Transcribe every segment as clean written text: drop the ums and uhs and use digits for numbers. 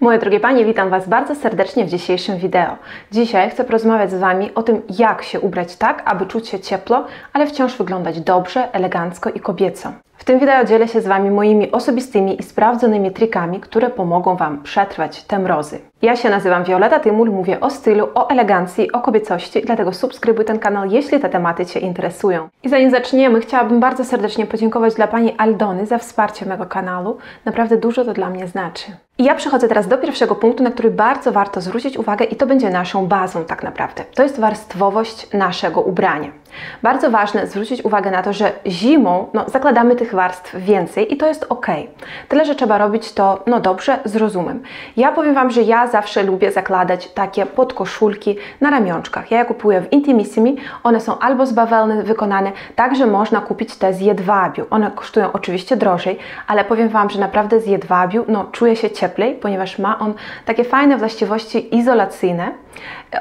Moje drogie Panie, witam Was bardzo serdecznie w dzisiejszym wideo. Dzisiaj chcę porozmawiać z Wami o tym, jak się ubrać tak, aby czuć się ciepło, ale wciąż wyglądać dobrze, elegancko i kobieco. W tym wideo dzielę się z Wami moimi osobistymi i sprawdzonymi trikami, które pomogą Wam przetrwać te mrozy. Ja się nazywam Violeta Tymul, mówię o stylu, o elegancji, o kobiecości, dlatego subskrybuj ten kanał, jeśli te tematy Cię interesują. I zanim zaczniemy, chciałabym bardzo serdecznie podziękować dla Pani Aldony za wsparcie mego kanału. Naprawdę dużo to dla mnie znaczy. I ja przechodzę teraz do pierwszego punktu, na który bardzo warto zwrócić uwagę i to będzie naszą bazą tak naprawdę. To jest warstwowość naszego ubrania. Bardzo ważne zwrócić uwagę na to, że zimą zakładamy tych warstw więcej i to jest ok. Tyle, że trzeba robić to dobrze, z rozumem. Ja powiem Wam, że ja zawsze lubię zakładać takie podkoszulki na ramionczkach. Ja je kupuję w Intimissimi, one są albo z bawełny wykonane, także można kupić te z jedwabiu. One kosztują oczywiście drożej, ale powiem Wam, że naprawdę z jedwabiu czuję się cieplej, ponieważ ma on takie fajne właściwości izolacyjne.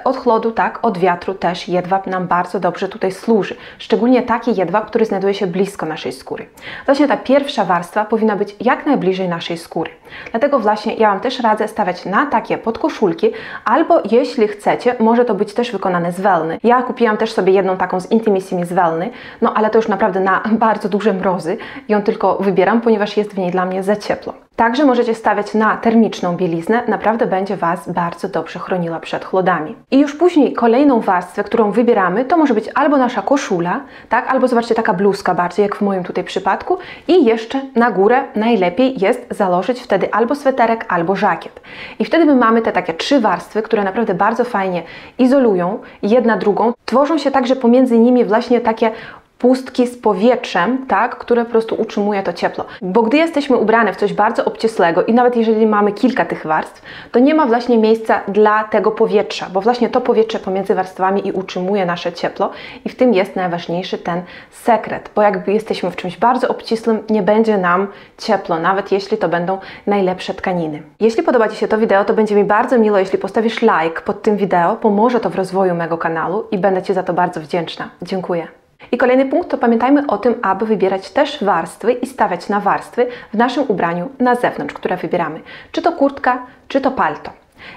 Od chłodu, tak, od wiatru też jedwab nam bardzo dobrze tutaj służy. Szczególnie taki jedwab, który znajduje się blisko naszej skóry. Właśnie ta pierwsza warstwa powinna być jak najbliżej naszej skóry. Dlatego właśnie ja Wam też radzę stawiać na takie podkoszulki, albo jeśli chcecie, może to być też wykonane z wełny. Ja kupiłam też sobie jedną taką z Intimissimi z wełny, ale to już naprawdę na bardzo duże mrozy. Ją tylko wybieram, ponieważ jest w niej dla mnie za ciepło. Także możecie stawiać na termiczną bieliznę, naprawdę będzie Was bardzo dobrze chroniła przed chłodami. I już później kolejną warstwę, którą wybieramy, to może być albo nasza koszula, tak, albo zobaczcie taka bluzka bardziej, jak w moim tutaj przypadku i jeszcze na górę najlepiej jest założyć wtedy albo sweterek, albo żakiet. I wtedy my mamy te takie trzy warstwy, które naprawdę bardzo fajnie izolują jedna drugą, tworzą się także pomiędzy nimi właśnie takie pustki z powietrzem, tak, które po prostu utrzymuje to ciepło. Bo gdy jesteśmy ubrane w coś bardzo obcisłego i nawet jeżeli mamy kilka tych warstw, to nie ma właśnie miejsca dla tego powietrza, bo właśnie to powietrze pomiędzy warstwami i utrzymuje nasze ciepło i w tym jest najważniejszy ten sekret, bo jakby jesteśmy w czymś bardzo obcisłym, nie będzie nam ciepło, nawet jeśli to będą najlepsze tkaniny. Jeśli podoba Ci się to wideo, to będzie mi bardzo miło, jeśli postawisz like pod tym wideo, pomoże to w rozwoju mego kanału i będę Ci za to bardzo wdzięczna. Dziękuję. I kolejny punkt to pamiętajmy o tym, aby wybierać też warstwy i stawiać na warstwy w naszym ubraniu na zewnątrz, które wybieramy. Czy to kurtka, czy to palto.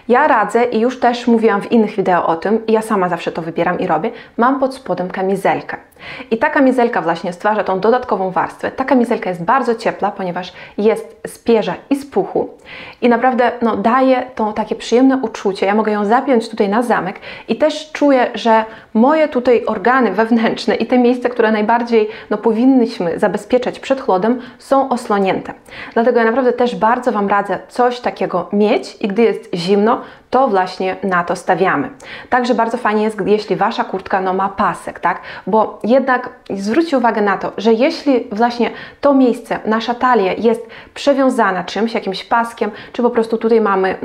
Ja radzę i już też mówiłam w innych wideo o tym, i ja sama zawsze to wybieram i robię, mam pod spodem kamizelkę. I ta kamizelka właśnie stwarza tą dodatkową warstwę. Ta kamizelka jest bardzo ciepła, ponieważ jest z pierza i z puchu i naprawdę daje to takie przyjemne uczucie. Ja mogę ją zapiąć tutaj na zamek i też czuję, że moje tutaj organy wewnętrzne i te miejsca, które najbardziej powinnyśmy zabezpieczać przed chłodem, są oslonięte. Dlatego ja naprawdę też bardzo Wam radzę coś takiego mieć i gdy jest zimno, to właśnie na to stawiamy. Także bardzo fajnie jest, jeśli Wasza kurtka ma pasek, tak? Bo jednak zwróćcie uwagę na to, że jeśli właśnie to miejsce, nasza talia jest przewiązana czymś, jakimś paskiem, czy po prostu tutaj mamy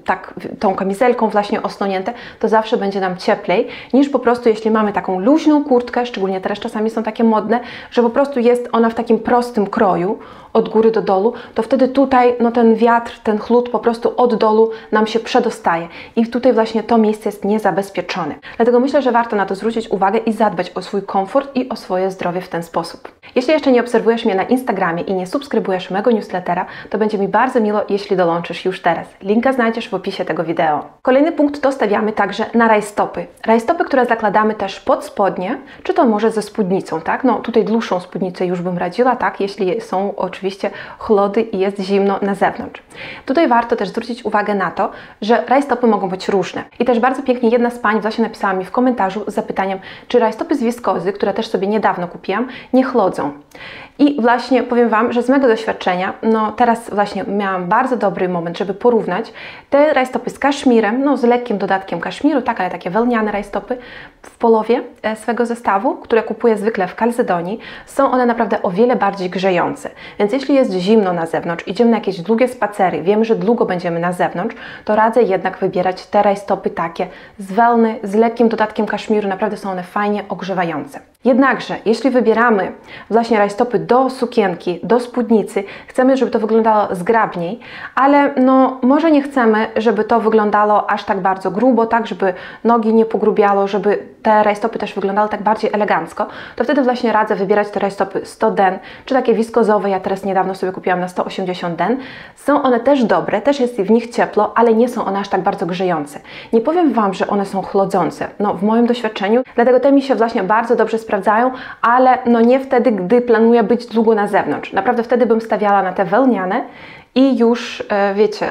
tak tą kamizelką właśnie oslonięte, to zawsze będzie nam cieplej, niż po prostu jeśli mamy taką luźną kurtkę, szczególnie teraz czasami są takie modne, że po prostu jest ona w takim prostym kroju, od góry do dołu, to wtedy tutaj ten wiatr, ten chłód po prostu od dołu nam się przedostaje i tutaj właśnie to miejsce jest niezabezpieczone. Dlatego myślę, że warto na to zwrócić uwagę i zadbać o swój komfort i o swoje zdrowie w ten sposób. Jeśli jeszcze nie obserwujesz mnie na Instagramie i nie subskrybujesz mego newslettera, to będzie mi bardzo miło, jeśli dołączysz już teraz. Linka znajdziesz w opisie tego wideo. Kolejny punkt to stawiamy także na rajstopy. Rajstopy, które zakładamy też pod spodnie, czy to może ze spódnicą, tak? Tutaj dłuższą spódnicę już bym radziła, tak? Jeśli są oczywiście chłody i jest zimno na zewnątrz. Tutaj warto też zwrócić uwagę na to, że rajstopy mogą być różne. I też bardzo pięknie jedna z pań właśnie napisała mi w komentarzu z zapytaniem, czy rajstopy z wiskozy, które też sobie niedawno kupiłam, nie chłodzą. I właśnie powiem Wam, że z mego doświadczenia, teraz właśnie miałam bardzo dobry moment, żeby porównać te rajstopy z kaszmirem, z lekkim dodatkiem kaszmiru, tak, ale takie wełniane rajstopy w połowie swego zestawu, które kupuję zwykle w Calzedonii, są one naprawdę o wiele bardziej grzejące. Więc jeśli jest zimno na zewnątrz, idziemy na jakieś długie spacery, wiemy, że długo będziemy na zewnątrz, to radzę jednak wybierać te rajstopy takie z wełny, z lekkim dodatkiem kaszmiru, naprawdę są one fajnie ogrzewające. Jednakże, jeśli wybieramy właśnie rajstopy do sukienki, do spódnicy, chcemy, żeby to wyglądało zgrabniej, ale może nie chcemy, żeby to wyglądało aż tak bardzo grubo, tak, żeby nogi nie pogrubiało, żeby te rajstopy też wyglądały tak bardziej elegancko, to wtedy właśnie radzę wybierać te rajstopy 100 den, czy takie wiskozowe. Ja teraz teraz niedawno sobie kupiłam na 180 den. Są one też dobre, też jest w nich ciepło, ale nie są one aż tak bardzo grzejące. Nie powiem Wam, że one są chłodzące, no w moim doświadczeniu, dlatego te mi się właśnie bardzo dobrze sprawdzają, ale no nie wtedy, gdy planuję być długo na zewnątrz. Naprawdę wtedy bym stawiała na te wełniane i już, wiecie,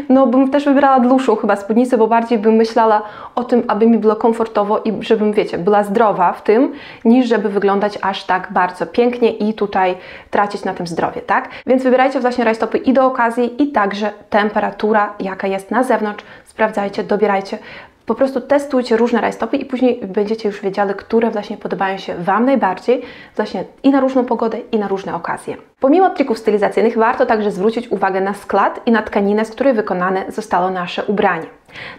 no bym też wybierała dłuższą chyba spódnicę, bo bardziej bym myślała o tym, aby mi było komfortowo i żebym, wiecie, była zdrowa w tym, niż żeby wyglądać aż tak bardzo pięknie i tutaj tracić na tym zdrowie, tak? Więc wybierajcie właśnie rajstopy i do okazji, i także temperatura, jaka jest na zewnątrz. Sprawdzajcie, dobierajcie. Po prostu testujcie różne rajstopy i później będziecie już wiedziały, które właśnie podobają się Wam najbardziej, właśnie i na różną pogodę, i na różne okazje. Pomimo trików stylizacyjnych warto także zwrócić uwagę na skład i na tkaninę, z której wykonane zostało nasze ubranie.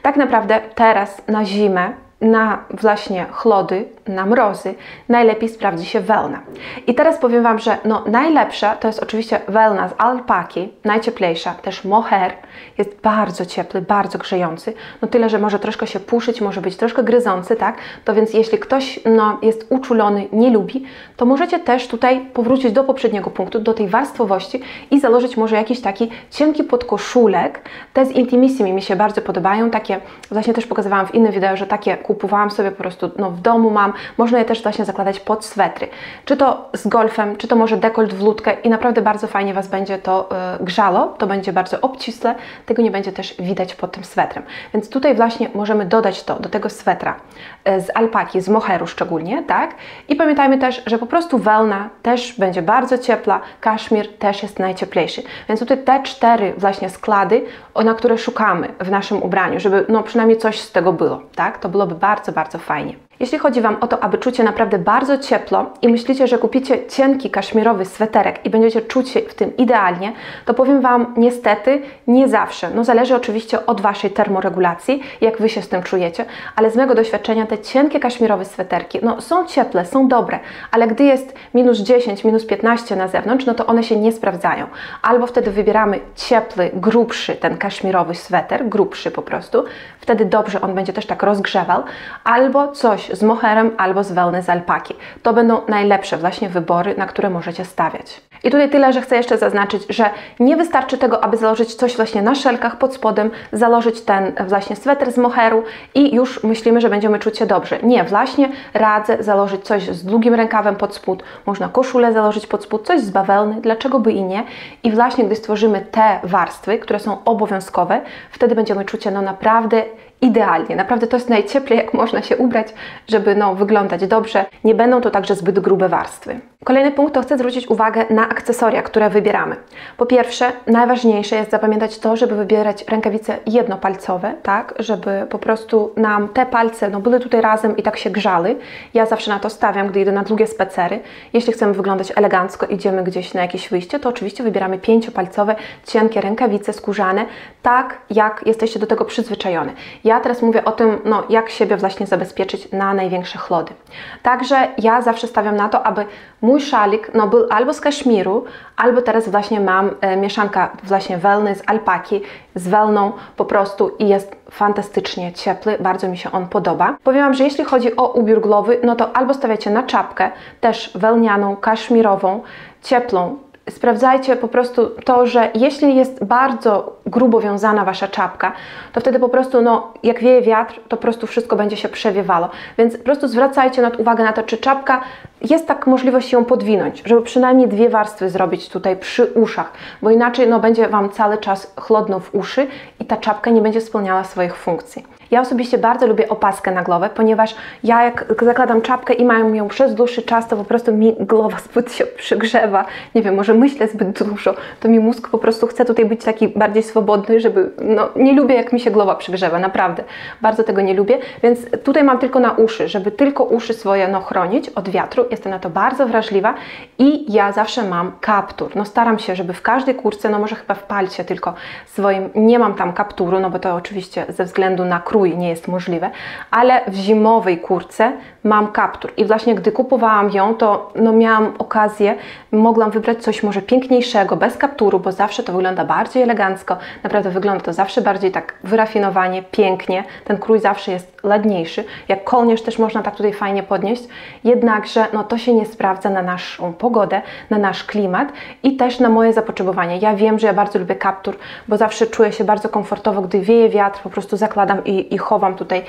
Tak naprawdę teraz na zimę, na właśnie chlody, na mrozy, najlepiej sprawdzi się wełna. I teraz powiem Wam, że no najlepsza to jest oczywiście wełna z alpaki, najcieplejsza, też mohair, jest bardzo ciepły, bardzo grzejący, no tyle, że może troszkę się puszyć, może być troszkę gryzący, tak? To więc jeśli ktoś no, jest uczulony, nie lubi, to możecie też tutaj powrócić do poprzedniego punktu, do tej warstwowości i założyć może jakiś taki cienki podkoszulek. Te z Intimissimi mi się bardzo podobają, takie właśnie też pokazywałam w innym wideo, że takie kupowałam sobie po prostu, no w domu mam, można je też właśnie zakładać pod swetry. Czy to z golfem, czy to może dekolt w ludkę i naprawdę bardzo fajnie Was będzie to grzało, to będzie bardzo obcisłe, tego nie będzie też widać pod tym swetrem. Więc tutaj właśnie możemy dodać to do tego swetra z alpaki, z mohairu szczególnie, tak? I pamiętajmy też, że po prostu wełna też będzie bardzo ciepła, kaszmir też jest najcieplejszy. Więc tutaj te 4 właśnie sklady, na które szukamy w naszym ubraniu, żeby no przynajmniej coś z tego było, tak? To byłoby bardzo, bardzo fajnie. Jeśli chodzi Wam o to, aby czuć się naprawdę bardzo cieplo i myślicie, że kupicie cienki kaszmirowy sweterek i będziecie czuć się w tym idealnie, to powiem Wam niestety nie zawsze. No zależy oczywiście od Waszej termoregulacji, jak Wy się z tym czujecie, ale z mego doświadczenia te cienkie kaszmirowe sweterki, no są cieple, są dobre, ale gdy jest minus 10, minus 15 na zewnątrz, no to one się nie sprawdzają. Albo wtedy wybieramy ciepły, grubszy ten kaszmirowy sweter, grubszy po prostu, wtedy dobrze on będzie też tak rozgrzewał, albo coś z mohairem, albo z wełny z alpaki. To będą najlepsze właśnie wybory, na które możecie stawiać. I tutaj tyle, że chcę jeszcze zaznaczyć, że nie wystarczy tego, aby założyć coś właśnie na szelkach pod spodem, założyć ten właśnie sweter z mohairu i już myślimy, że będziemy czuć się dobrze. Nie, właśnie radzę założyć coś z długim rękawem pod spód, można koszulę założyć pod spód, coś z bawełny, dlaczego by i nie. I właśnie gdy stworzymy te warstwy, które są obowiązkowe, wtedy będziemy czuć się no naprawdę idealnie. Naprawdę to jest najcieplej, jak można się ubrać, żeby no, wyglądać dobrze. Nie będą to także zbyt grube warstwy. Kolejny punkt to chcę zwrócić uwagę na akcesoria, które wybieramy. Po pierwsze, najważniejsze jest zapamiętać to, żeby wybierać rękawice jednopalcowe, tak, żeby po prostu nam te palce no, były tutaj razem i tak się grzały. Ja zawsze na to stawiam, gdy idę na długie spacery. Jeśli chcemy wyglądać elegancko, idziemy gdzieś na jakieś wyjście, to oczywiście wybieramy 5-palcowe, cienkie rękawice skórzane, tak jak jesteście do tego przyzwyczajone. Ja teraz mówię o tym, no, jak siebie właśnie zabezpieczyć na największe chlody. Także ja zawsze stawiam na to, aby mój szalik no, był albo z kaszmiru, albo teraz właśnie mam mieszanka właśnie wełny z alpaki, z wełną po prostu i jest fantastycznie ciepły, bardzo mi się on podoba. Powiem Wam, że jeśli chodzi o ubiór głowy, no to albo stawiacie na czapkę, też wełnianą, kaszmirową, cieplą. Sprawdzajcie po prostu to, że jeśli jest bardzo grubo wiązana Wasza czapka, to wtedy po prostu, no, jak wieje wiatr, to po prostu wszystko będzie się przewiewało. Więc po prostu zwracajcie uwagę na to, czy czapka jest tak możliwość ją podwinąć, żeby przynajmniej 2 warstwy zrobić tutaj przy uszach, bo inaczej no, będzie Wam cały czas chłodno w uszy i ta czapka nie będzie spełniała swoich funkcji. Ja osobiście bardzo lubię opaskę na głowę, ponieważ ja jak zakładam czapkę i mam ją przez dłuższy czas, to po prostu mi głowa zbyt się przygrzewa. Nie wiem, może myślę zbyt dużo, to mi mózg po prostu chce tutaj być taki bardziej swobodny, żeby, no nie lubię jak mi się głowa przygrzewa, naprawdę. Bardzo tego nie lubię, więc tutaj mam tylko na uszy, żeby tylko uszy swoje no, chronić od wiatru. Jestem na to bardzo wrażliwa i ja zawsze mam kaptur. No staram się, żeby w każdej kurtce, no może chyba w palcie tylko swoim, nie mam tam kapturu, no bo to oczywiście ze względu na krój krój nie jest możliwy, ale w zimowej kurtce mam kaptur i właśnie gdy kupowałam ją, to miałam okazję, mogłam wybrać coś może piękniejszego, bez kapturu, bo zawsze to wygląda bardziej elegancko, naprawdę wygląda to zawsze bardziej tak wyrafinowanie, pięknie, ten krój zawsze jest ładniejszy, jak kołnierz też można tak tutaj fajnie podnieść, jednakże to się nie sprawdza na naszą pogodę, na nasz klimat i też na moje zapotrzebowanie. Ja wiem, że ja bardzo lubię kaptur, bo zawsze czuję się bardzo komfortowo, gdy wieje wiatr, po prostu zakładam i chowam tutaj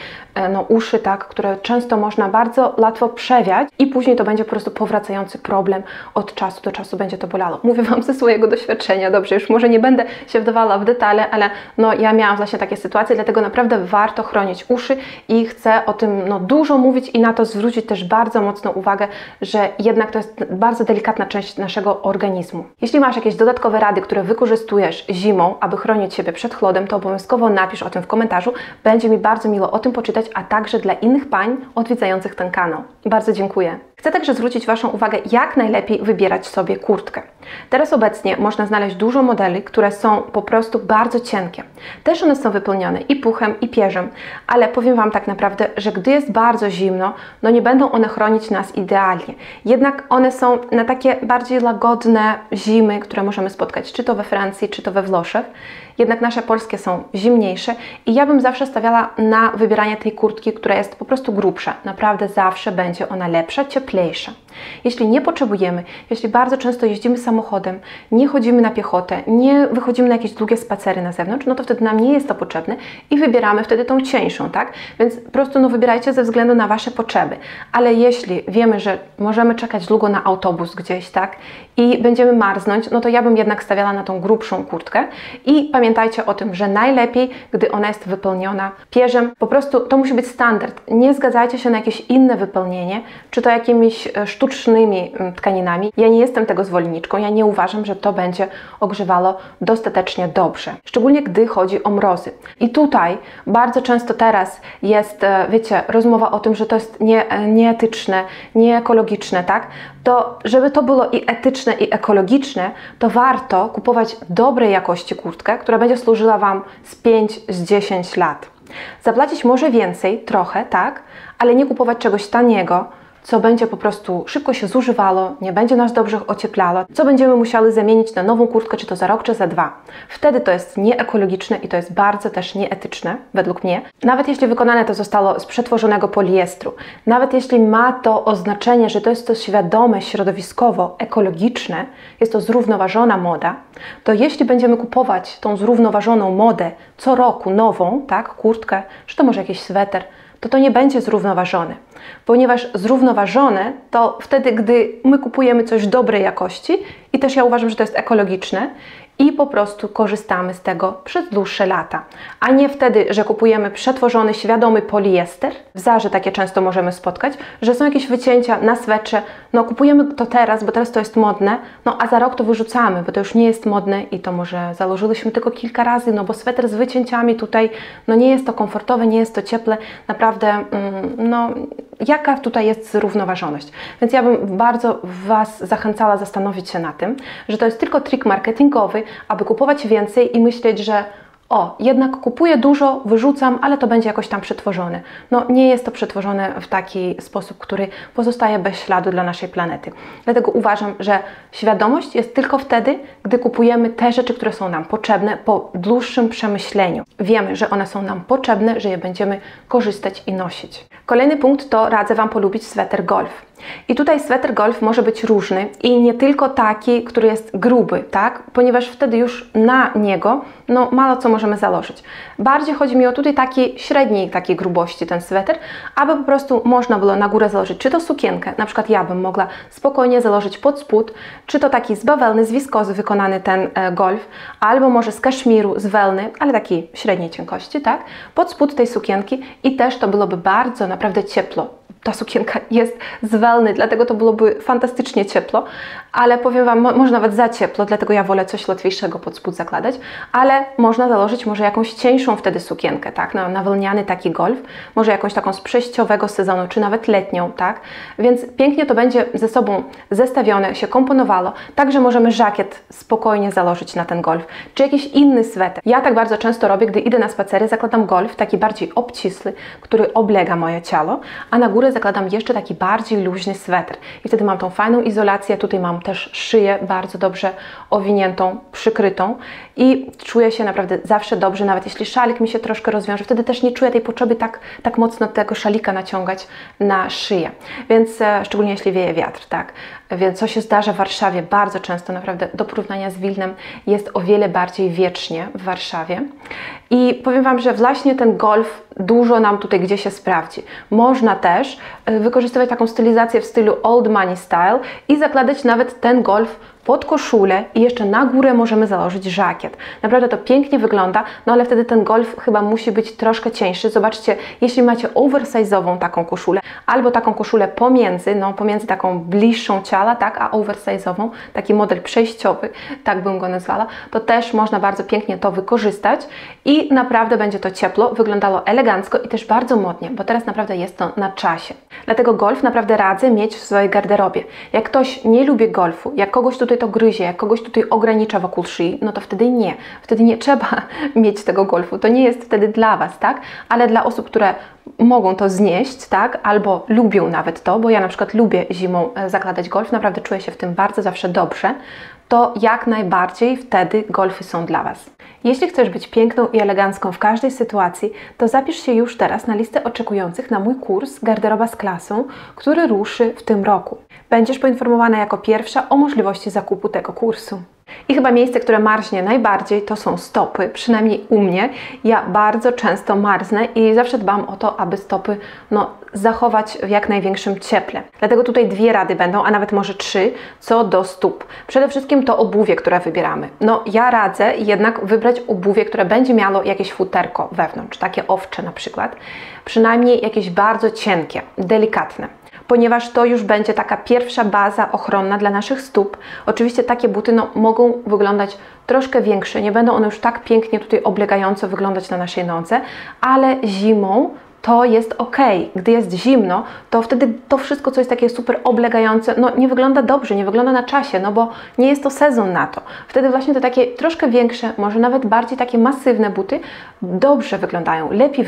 uszy, tak, które często można bardzo łatwo przewiać i później to będzie po prostu powracający problem, od czasu do czasu będzie to bolało. Mówię Wam ze swojego doświadczenia, dobrze, już może nie będę się wdawała w detale, ale ja miałam właśnie takie sytuacje, dlatego naprawdę warto chronić uszy i chcę o tym dużo mówić i na to zwrócić też bardzo mocno uwagę, że jednak to jest bardzo delikatna część naszego organizmu. Jeśli masz jakieś dodatkowe rady, które wykorzystujesz zimą, aby chronić siebie przed chłodem, to obowязково napisz o tym w komentarzu. Będzie mi bardzo miło o tym poczytać, a także dla innych pań odwiedzających ten kanał. Bardzo dziękuję. Chcę także zwrócić Waszą uwagę, jak najlepiej wybierać sobie kurtkę. Teraz obecnie można znaleźć dużo modeli, które są po prostu bardzo cienkie. Też one są wypełnione i puchem, i pierzem, ale powiem Wam tak naprawdę, że gdy jest bardzo zimno, nie będą one chronić nas idealnie. Jednak one są na takie bardziej łagodne zimy, które możemy spotkać, czy to we Francji, czy to we Włoszech. Jednak nasze polskie są zimniejsze i ja bym zawsze stawiała na wybieranie tej kurtki, która jest po prostu grubsza. Naprawdę zawsze będzie ona lepsza, cieplejsza. Jeśli nie potrzebujemy, jeśli bardzo często jeździmy samochodem, nie chodzimy na piechotę, nie wychodzimy na jakieś długie spacery na zewnątrz, to wtedy nam nie jest to potrzebne i wybieramy wtedy tą cieńszą, tak? Więc po prostu wybierajcie ze względu na Wasze potrzeby. Ale jeśli wiemy, że możemy czekać długo na autobus gdzieś, tak? I będziemy marznąć, to ja bym jednak stawiała na tą grubszą kurtkę i pamiętajcie o tym, że najlepiej, gdy ona jest wypełniona pierzem, po prostu to musi być standard. Nie zgadzajcie się na jakieś inne wypełnienie, czy to jakimiś sztucznymi tkaninami. Ja nie jestem tego zwolenniczką, ja nie uważam, że to będzie ogrzewało dostatecznie dobrze. Szczególnie gdy chodzi o mrozy. I tutaj bardzo często teraz jest, wiecie, rozmowa o tym, że to jest nieetyczne, nieekologiczne, tak? To żeby to było i etyczne, i ekologiczne, to warto kupować dobrej jakości kurtkę, która będzie służyła Wam z 5, z 10 lat. Zapłacić może więcej, trochę, tak? Ale nie kupować czegoś taniego, co będzie po prostu szybko się zużywało, nie będzie nas dobrze ocieplało, co będziemy musiały zamienić na nową kurtkę, czy to za rok, czy za 2. Wtedy to jest nieekologiczne i to jest bardzo też nieetyczne, według mnie. Nawet jeśli wykonane to zostało z przetworzonego poliestru, nawet jeśli ma to oznaczenie, że to jest to świadome, środowiskowo, ekologiczne, jest to zrównoważona moda, to jeśli będziemy kupować tą zrównoważoną modę co roku nową, tak, kurtkę, czy to może jakiś sweter, to nie będzie zrównoważone. Ponieważ zrównoważone to wtedy, gdy my kupujemy coś dobrej jakości i też ja uważam, że to jest ekologiczne i po prostu korzystamy z tego przez dłuższe lata. A nie wtedy, że kupujemy przetworzony, świadomy poliester. W Zarze takie często możemy spotkać, że są jakieś wycięcia na swetrze, kupujemy to teraz, bo teraz to jest modne, a za rok to wyrzucamy, bo to już nie jest modne i to może założyliśmy tylko kilka razy, bo sweter z wycięciami tutaj, nie jest to komfortowe, nie jest to cieple, naprawdę, jaka tutaj jest zrównoważoność. Więc ja bym bardzo Was zachęcała zastanowić się na tym, że to jest tylko trik marketingowy, aby kupować więcej i myśleć, że jednak kupuję dużo, wyrzucam, ale to będzie jakoś tam przetworzone. Nie jest to przetworzone w taki sposób, który pozostaje bez śladu dla naszej planety. Dlatego uważam, że świadomość jest tylko wtedy, gdy kupujemy te rzeczy, które są nam potrzebne po dłuższym przemyśleniu. Wiemy, że one są nam potrzebne, że je będziemy korzystać i nosić. Kolejny punkt to radzę Wam polubić sweter golf. I tutaj sweter golf może być różny i nie tylko taki, który jest gruby, tak? Ponieważ wtedy już na niego mało co możemy założyć. Bardziej chodzi mi o tutaj taki średniej takiej grubości ten sweter, aby po prostu można było na górę założyć czy to sukienkę, na przykład ja bym mogła spokojnie założyć pod spód, czy to taki z bawełny, z wiskozy wykonany ten golf, albo może z kaszmiru, z wełny, ale takiej średniej cienkości, tak? Pod spód tej sukienki i też to byłoby bardzo naprawdę ciepło. ta sukienka jest z wełny, dlatego to byłoby fantastycznie ciepło, ale powiem Wam, może nawet za ciepło, dlatego ja wolę coś łatwiejszego pod spód zakładać, ale można założyć może jakąś cieńszą wtedy sukienkę, tak, na wełniany taki golf, może jakąś taką z przejściowego sezonu, czy nawet letnią, tak, więc pięknie to będzie ze sobą zestawione, się komponowało, także możemy żakiet spokojnie założyć na ten golf, czy jakiś inny sweter. Ja tak bardzo często robię, gdy idę na spacery, zakładam golf, taki bardziej obcisły, który oblega moje ciało, a na górę zakładam jeszcze taki bardziej luźny sweter i wtedy mam tą fajną izolację, tutaj mam też szyję bardzo dobrze owiniętą, przykrytą i czuję się naprawdę zawsze dobrze, nawet jeśli szalik mi się troszkę rozwiąże, wtedy też nie czuję tej potrzeby tak mocno tego szalika naciągać na szyję, więc szczególnie jeśli wieje wiatr, tak, więc co się zdarza w Warszawie bardzo często, naprawdę do porównania z Wilnem jest o wiele bardziej wiecznie w Warszawie i powiem Wam, że właśnie ten golf dużo nam tutaj gdzie się sprawdzi. Można też wykorzystywać taką stylizację w stylu old money style i zakładać nawet ten golf pod koszulę i jeszcze na górę możemy założyć żakiet. Naprawdę to pięknie wygląda, no ale wtedy ten golf chyba musi być troszkę cieńszy. Zobaczcie, jeśli macie oversize'ową taką koszulę albo taką koszulę pomiędzy taką bliższą ciała, tak, a oversize'ową, taki model przejściowy, tak bym go nazwała, to też można bardzo pięknie to wykorzystać i naprawdę będzie to ciepło, wyglądało elegancko i też bardzo modnie, bo teraz naprawdę jest to na czasie. Dlatego golf naprawdę radzę mieć w swojej garderobie. Jak ktoś nie lubi golfu, jak kogoś tutaj to gryzie, jak kogoś tutaj ogranicza wokół szyi, no to wtedy nie trzeba mieć tego golfu, to nie jest wtedy dla Was, tak? Ale dla osób, które mogą to znieść, tak? Albo lubią nawet to, bo ja na przykład lubię zimą zakładać golf, naprawdę czuję się w tym bardzo zawsze dobrze, to jak najbardziej wtedy golfy są dla Was. Jeśli chcesz być piękną i elegancką w każdej sytuacji, to zapisz się już teraz na listę oczekujących na mój kurs Garderoba z klasą, który ruszy w tym roku. Będziesz poinformowana jako pierwsza o możliwości zakupu tego kursu. I chyba miejsce, które marznie najbardziej, to są stopy, przynajmniej u mnie. Ja bardzo często marznę i zawsze dbam o to, aby stopy zachować w jak największym cieple. Dlatego tutaj 2 rady będą, a nawet może 3, co do stóp. Przede wszystkim to obuwie, które wybieramy. Ja radzę jednak wybrać obuwie, które będzie miało jakieś futerko wewnątrz, takie owcze na przykład. Przynajmniej jakieś bardzo cienkie, delikatne, ponieważ to już będzie taka pierwsza baza ochronna dla naszych stóp. Oczywiście takie buty mogą wyglądać troszkę większe, nie będą one już tak pięknie tutaj oblegająco wyglądać na naszej nodze, ale zimą to jest ok. Gdy jest zimno, to wtedy to wszystko, co jest takie super oblegające, nie wygląda dobrze, nie wygląda na czasie, bo nie jest to sezon na to. Wtedy właśnie te takie troszkę większe, może nawet bardziej takie masywne buty dobrze wyglądają, lepiej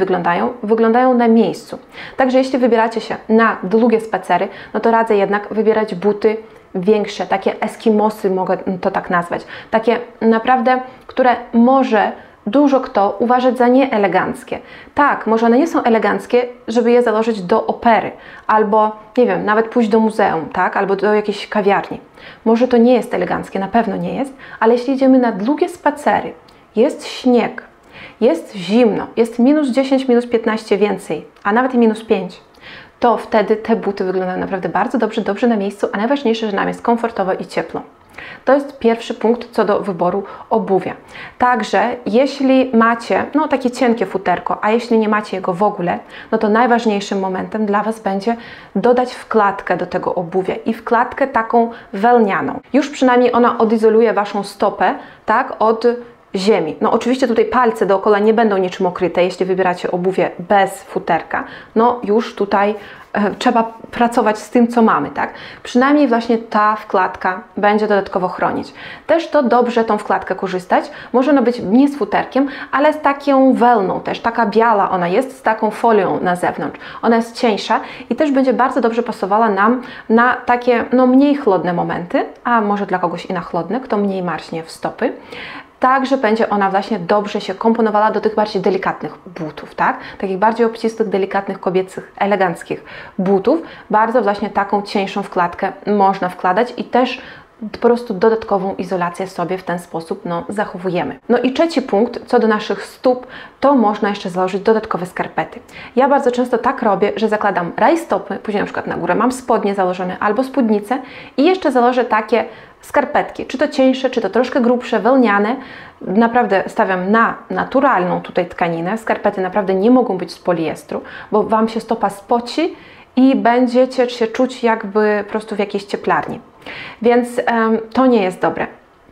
wyglądają na miejscu. Także jeśli wybieracie się na długie spacery, to radzę jednak wybierać buty większe, takie eskimosy, mogę to tak nazwać. Takie naprawdę, które może dużo kto uważać za nieeleganckie. Tak, może one nie są eleganckie, żeby je założyć do opery, albo, nie wiem, nawet pójść do muzeum, tak, albo do jakiejś kawiarni. Może to nie jest eleganckie, na pewno nie jest, ale jeśli idziemy na długie spacery, jest śnieg, jest zimno, jest -10, -15 więcej, a nawet i -5, to wtedy te buty wyglądają naprawdę bardzo dobrze na miejscu, a najważniejsze, że nam jest komfortowo i ciepło. To jest pierwszy punkt co do wyboru obuwia. Także jeśli macie takie cienkie futerko, a jeśli nie macie jego w ogóle, to najważniejszym momentem dla Was będzie dodać wkładkę do tego obuwia i wkładkę taką wełnianą. Już przynajmniej ona odizoluje Waszą stopę, tak, od ziemi. Oczywiście tutaj palce dookoła nie będą niczym okryte, jeśli wybieracie obuwie bez futerka. Już tutaj trzeba pracować z tym, co mamy, tak? Przynajmniej właśnie ta wkładka będzie dodatkowo chronić. Też to dobrze tą wkładkę korzystać. Może ona być nie z futerkiem, ale z taką wełną też, taka biała ona jest, z taką folią na zewnątrz. Ona jest cieńsza i też będzie bardzo dobrze pasowała nam na takie mniej chłodne momenty, a może dla kogoś i na chłodne, kto mniej marznie w stopy. Także będzie ona właśnie dobrze się komponowała do tych bardziej delikatnych butów, tak? Takich bardziej obcisłych, delikatnych, kobiecych, eleganckich butów. Bardzo właśnie taką cieńszą wkładkę można wkładać i też po prostu dodatkową izolację sobie w ten sposób zachowujemy. I trzeci punkt, co do naszych stóp, to można jeszcze założyć dodatkowe skarpety. Ja bardzo często tak robię, że zakładam rajstopy, później na przykład na górę mam spodnie założone albo spódnicę i jeszcze założę takie skarpetki, czy to cieńsze, czy to troszkę grubsze, wełniane. Naprawdę stawiam na naturalną tutaj tkaninę. Skarpety naprawdę nie mogą być z poliestru, bo Wam się stopa spoci i będziecie się czuć jakby po prostu w jakiejś cieplarni. Więc to nie jest dobre.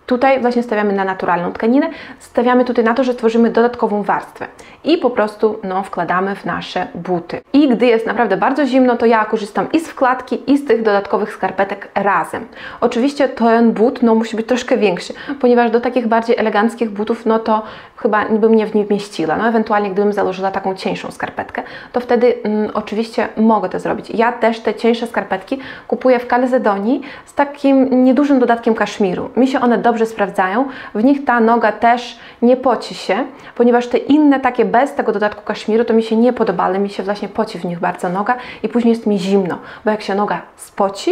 Tutaj właśnie stawiamy na naturalną tkaninę, stawiamy tutaj na to, że tworzymy dodatkową warstwę i po prostu wkładamy w nasze buty. I gdy jest naprawdę bardzo zimno, to ja korzystam i z wkładki, i z tych dodatkowych skarpetek razem. Oczywiście ten but musi być troszkę większy, ponieważ do takich bardziej eleganckich butów, to chyba bym mnie w nie mieściła. Ewentualnie gdybym założyła taką cieńszą skarpetkę, to wtedy oczywiście mogę to zrobić. Ja też te cieńsze skarpetki kupuję w Calzedonii z takim niedużym dodatkiem kaszmiru. Mi się one dobrze sprawdzają, w nich ta noga też nie poci się, ponieważ te inne takie bez tego dodatku kaszmiru to mi się nie podobały, mi się właśnie poci w nich bardzo noga i później jest mi zimno, bo jak się noga spoci,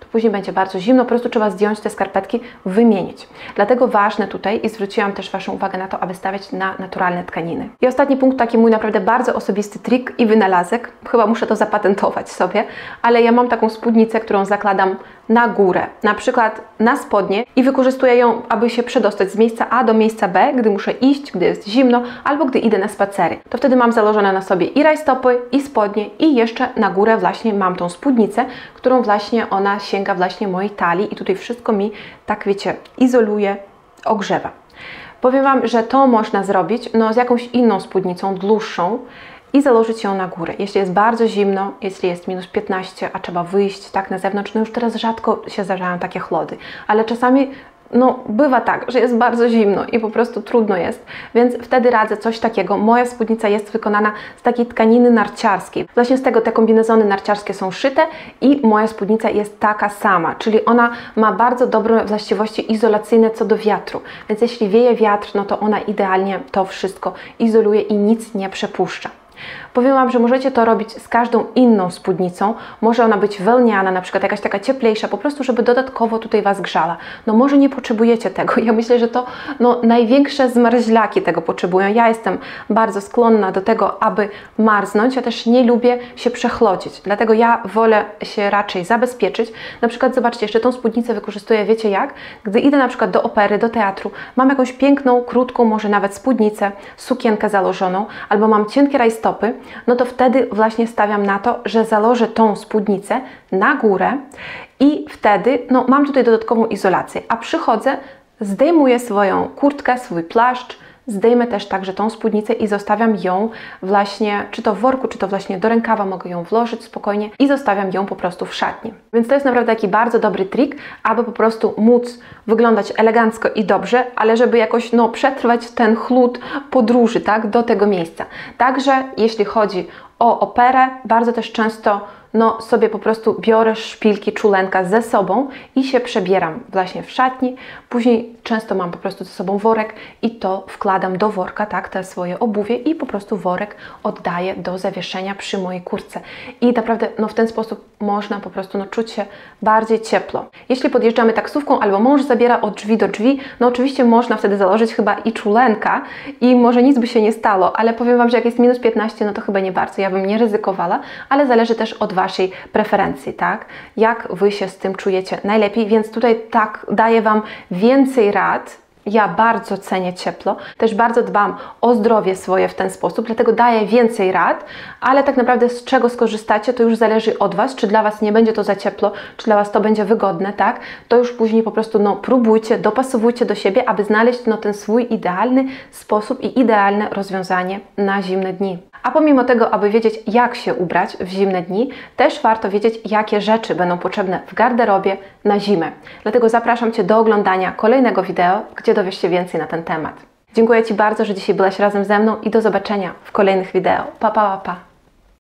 to później będzie bardzo zimno, po prostu trzeba zdjąć te skarpetki, wymienić. Dlatego ważne tutaj i zwróciłam też Waszą uwagę na to, aby stawiać na naturalne tkaniny. I ostatni punkt, taki mój naprawdę bardzo osobisty trik i wynalazek, chyba muszę to zapatentować sobie, ale ja mam taką spódnicę, którą zakładam na górę, na przykład na spodnie i wykorzystuję ją, aby się przedostać z miejsca A do miejsca B, gdy muszę iść, gdy jest zimno, albo gdy idę na spacery. To wtedy mam założone na sobie i rajstopy, i spodnie, i jeszcze na górę właśnie mam tą spódnicę, którą właśnie ona sięga właśnie mojej talii i tutaj wszystko mi, tak wiecie, izoluje, ogrzewa. Powiem Wam, że to można zrobić z jakąś inną spódnicą, dłuższą, i założyć ją na górę. Jeśli jest bardzo zimno, jeśli jest minus 15, a trzeba wyjść tak na zewnątrz, już teraz rzadko się zdarzają takie chlody, ale czasami bywa tak, że jest bardzo zimno i po prostu trudno jest, więc wtedy radzę coś takiego. Moja spódnica jest wykonana z takiej tkaniny narciarskiej. Właśnie z tego te kombinezony narciarskie są szyte i moja spódnica jest taka sama, czyli ona ma bardzo dobre właściwości izolacyjne co do wiatru, więc jeśli wieje wiatr, to ona idealnie to wszystko izoluje i nic nie przepuszcza. Powiem Wam, że możecie to robić z każdą inną spódnicą. Może ona być wełniana, na przykład jakaś taka cieplejsza, po prostu, żeby dodatkowo tutaj Was grzała. Może nie potrzebujecie tego. Ja myślę, że to największe zmarzlaki tego potrzebują. Ja jestem bardzo skłonna do tego, aby marznąć. Ja też nie lubię się przechłodzić. Dlatego ja wolę się raczej zabezpieczyć. Na przykład zobaczcie, jeszcze tą spódnicę wykorzystuję, wiecie jak? Gdy idę na przykład do opery, do teatru, mam jakąś piękną, krótką, może nawet spódnicę, sukienkę założoną, albo mam cienkie rajstopy, to wtedy właśnie stawiam na to, że założę tą spódnicę na górę i wtedy mam tutaj dodatkową izolację, a przychodzę, zdejmuję swoją kurtkę, swój płaszcz, zdejmę też także tą spódnicę i zostawiam ją właśnie, czy to w worku, czy to właśnie do rękawa, mogę ją włożyć spokojnie i zostawiam ją po prostu w szatni. Więc to jest naprawdę taki bardzo dobry trik, aby po prostu móc wyglądać elegancko i dobrze, ale żeby jakoś przetrwać ten chłód podróży, tak, do tego miejsca. Także jeśli chodzi o operę, bardzo też często sobie po prostu biorę szpilki, czulenka ze sobą i się przebieram właśnie w szatni. Później często mam po prostu ze sobą worek i to wkładam do worka, tak, te swoje obuwie i po prostu worek oddaję do zawieszenia przy mojej kurtce. I naprawdę w ten sposób można po prostu czuć się bardziej ciepło. Jeśli podjeżdżamy taksówką albo mąż zabiera od drzwi do drzwi, oczywiście można wtedy założyć chyba i czulenka i może nic by się nie stało, ale powiem Wam, że jak jest minus 15, to chyba nie bardzo. Ja bym nie ryzykowała, ale zależy też od Waszej preferencji, tak? Jak Wy się z tym czujecie najlepiej, więc tutaj tak daję Wam więcej rad. Ja bardzo cenię ciepło, też bardzo dbam o zdrowie swoje w ten sposób, dlatego daję więcej rad, ale tak naprawdę z czego skorzystacie, to już zależy od Was, czy dla Was nie będzie to za ciepło, czy dla Was to będzie wygodne, tak? To już później po prostu próbujcie, dopasowujcie do siebie, aby znaleźć ten swój idealny sposób i idealne rozwiązanie na zimne dni. A pomimo tego, aby wiedzieć, jak się ubrać w zimne dni, też warto wiedzieć, jakie rzeczy będą potrzebne w garderobie na zimę. Dlatego zapraszam Cię do oglądania kolejnego wideo, gdzie dowiesz się więcej na ten temat. Dziękuję Ci bardzo, że dzisiaj byłaś razem ze mną i do zobaczenia w kolejnych wideo. Pa, pa, pa, pa.